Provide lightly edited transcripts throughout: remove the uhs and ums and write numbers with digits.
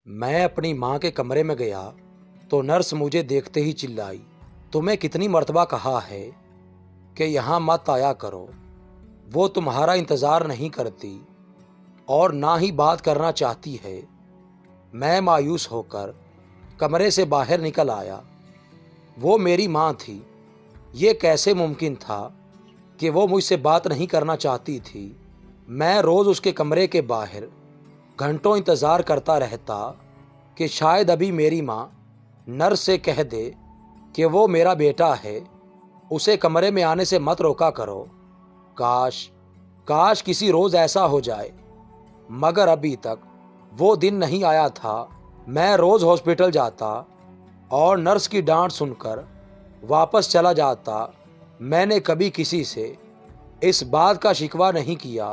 मैं अपनी माँ के कमरे में गया तो नर्स मुझे देखते ही चिल्लाई, तुम्हें कितनी मर्तबा कहा है कि यहाँ मत आया करो। वो तुम्हारा इंतज़ार नहीं करती और ना ही बात करना चाहती है। मैं मायूस होकर कमरे से बाहर निकल आया। वो मेरी माँ थी। ये कैसे मुमकिन था कि वो मुझसे बात नहीं करना चाहती थी। मैं रोज़ उसके कमरे के बाहर घंटों इंतज़ार करता रहता कि शायद अभी मेरी माँ नर्स से कह दे कि वो मेरा बेटा है, उसे कमरे में आने से मत रोका करो। काश काश किसी रोज़ ऐसा हो जाए, मगर अभी तक वो दिन नहीं आया था। मैं रोज़ हॉस्पिटल जाता और नर्स की डांट सुनकर वापस चला जाता। मैंने कभी किसी से इस बात का शिकवा नहीं किया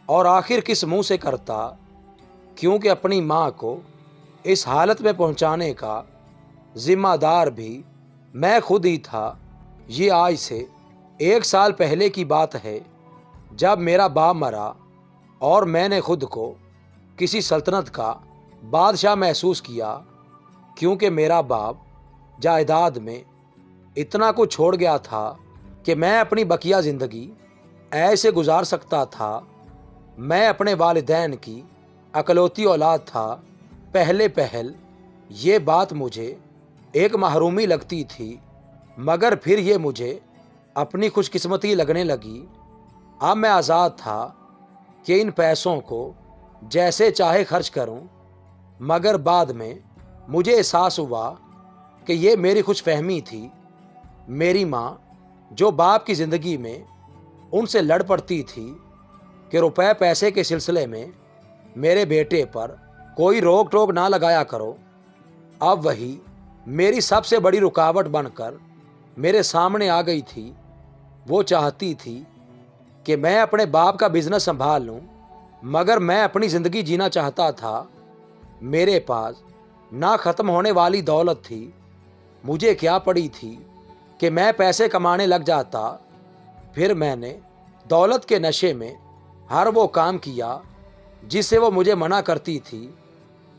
और आखिर किस मुंह से करता, क्योंकि अपनी माँ को इस हालत में पहुंचाने का जिम्मेदार भी मैं खुद ही था। ये आज से 1 साल पहले की बात है, जब मेरा बाप मरा और मैंने खुद को किसी सल्तनत का बादशाह महसूस किया, क्योंकि मेरा बाप जायदाद में इतना कुछ छोड़ गया था कि मैं अपनी बकिया ज़िंदगी ऐसे गुजार सकता था। मैं अपने वालिदैन की अकलौती औलाद था। पहले पहल ये बात मुझे एक महरूमी लगती थी, मगर फिर ये मुझे अपनी खुशकिस्मती लगने लगी। अब मैं आज़ाद था कि इन पैसों को जैसे चाहे खर्च करूं, मगर बाद में मुझे एहसास हुआ कि ये मेरी खुशफहमी थी। मेरी माँ जो बाप की ज़िंदगी में उनसे लड़ पड़ती थी कि रुपए पैसे के सिलसिले में मेरे बेटे पर कोई रोक टोक ना लगाया करो, अब वही मेरी सबसे बड़ी रुकावट बनकर मेरे सामने आ गई थी। वो चाहती थी कि मैं अपने बाप का बिजनेस संभाल लूं, मगर मैं अपनी ज़िंदगी जीना चाहता था। मेरे पास ना ख़त्म होने वाली दौलत थी। मुझे क्या पड़ी थी कि मैं पैसे कमाने लग जाता। फिर मैंने दौलत के नशे में हर वो काम किया जिससे वो मुझे मना करती थी।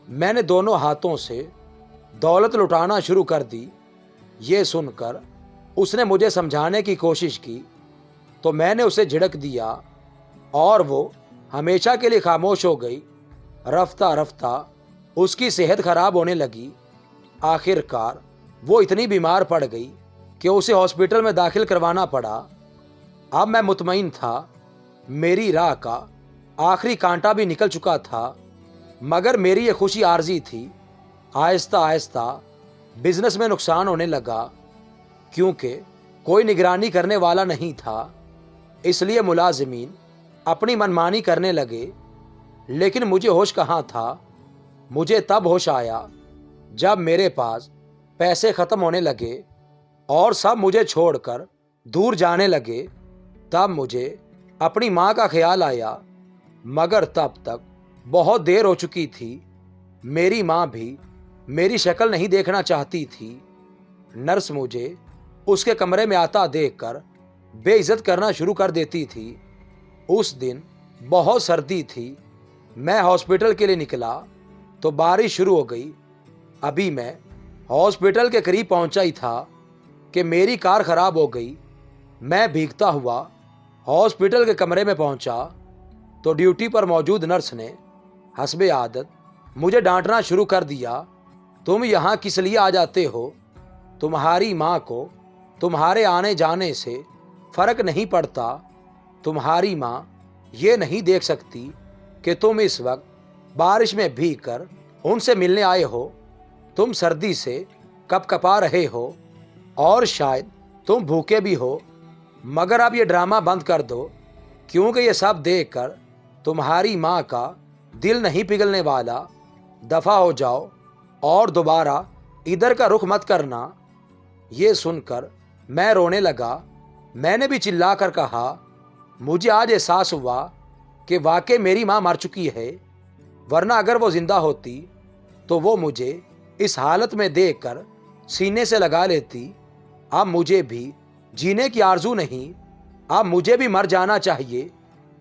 मैंने दोनों हाथों से दौलत लुटाना शुरू कर दी। ये सुनकर उसने मुझे समझाने की कोशिश की तो मैंने उसे झिड़क दिया और वो हमेशा के लिए खामोश हो गई। रफ्ता रफ्ता उसकी सेहत खराब होने लगी। आखिरकार वो इतनी बीमार पड़ गई कि उसे हॉस्पिटल में दाखिल करवाना पड़ा। अब मैं मुतमईन था, मेरी राह का आखिरी कांटा भी निकल चुका था, मगर मेरी ये खुशी आर्जी थी। आहिस्ता आहिस्ता बिजनेस में नुकसान होने लगा, क्योंकि कोई निगरानी करने वाला नहीं था। इसलिए मुलाजिमीन अपनी मनमानी करने लगे। लेकिन मुझे होश कहाँ था। मुझे तब होश आया जब मेरे पास पैसे ख़त्म होने लगे और सब मुझे छोड़कर दूर जाने लगे। तब मुझे अपनी माँ का ख्याल आया, मगर तब तक बहुत देर हो चुकी थी। मेरी माँ भी मेरी शक्ल नहीं देखना चाहती थी। नर्स मुझे उसके कमरे में आता देखकर बेइज्जत करना शुरू कर देती थी। उस दिन बहुत सर्दी थी। मैं हॉस्पिटल के लिए निकला तो बारिश शुरू हो गई। अभी मैं हॉस्पिटल के करीब पहुंचा ही था कि मेरी कार खराब हो गई। मैं भीगता हुआ हॉस्पिटल के कमरे में पहुंचा तो ड्यूटी पर मौजूद नर्स ने हस्बे आदत मुझे डांटना शुरू कर दिया। तुम यहाँ किस लिए आ जाते हो? तुम्हारी माँ को तुम्हारे आने जाने से फ़र्क नहीं पड़ता। तुम्हारी माँ ये नहीं देख सकती कि तुम इस वक्त बारिश में भीग कर उनसे मिलने आए हो। तुम सर्दी से कपकपा रहे हो और शायद तुम भूखे भी हो, मगर अब ये ड्रामा बंद कर दो, क्योंकि ये सब देखकर तुम्हारी माँ का दिल नहीं पिघलने वाला। दफ़ा हो जाओ और दोबारा इधर का रुख मत करना। ये सुनकर मैं रोने लगा। मैंने भी चिल्लाकर कहा, मुझे आज एहसास हुआ कि वाकई मेरी माँ मर चुकी है, वरना अगर वो ज़िंदा होती तो वो मुझे इस हालत में देखकर सीने से लगा लेती। अब मुझे भी जीने की आरजू नहीं, अब मुझे भी मर जाना चाहिए।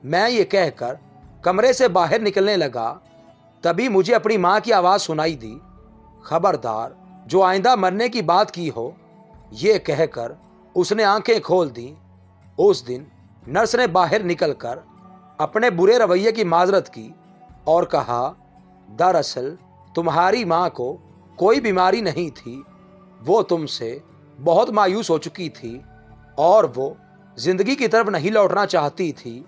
मैं ये कहकर कमरे से बाहर निकलने लगा। तभी मुझे अपनी माँ की आवाज़ सुनाई दी, खबरदार जो आइंदा मरने की बात की हो। ये कहकर उसने आंखें खोल दी। उस दिन नर्स ने बाहर निकलकर अपने बुरे रवैये की माजरत की और कहा, दरअसल तुम्हारी माँ को कोई बीमारी नहीं थी, वो तुमसे बहुत मायूस हो चुकी थी और वो जिंदगी की तरफ नहीं लौटना चाहती थी।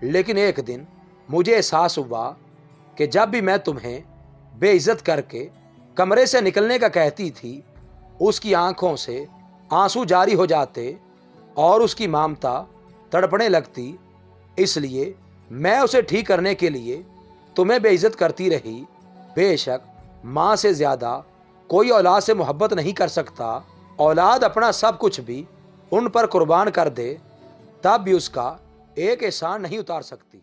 लेकिन एक दिन मुझे एहसास हुआ कि जब भी मैं तुम्हें बेइज्जत करके कमरे से निकलने का कहती थी, उसकी आंखों से आंसू जारी हो जाते और उसकी ममता तड़पने लगती। इसलिए मैं उसे ठीक करने के लिए तुम्हें बेइज्जत करती रही। बेशक माँ से ज़्यादा कोई औलाद से मोहब्बत नहीं कर सकता। औलाद अपना सब कुछ भी उन पर कुर्बान कर दे, तब भी उसका एक एहसान नहीं उतार सकती।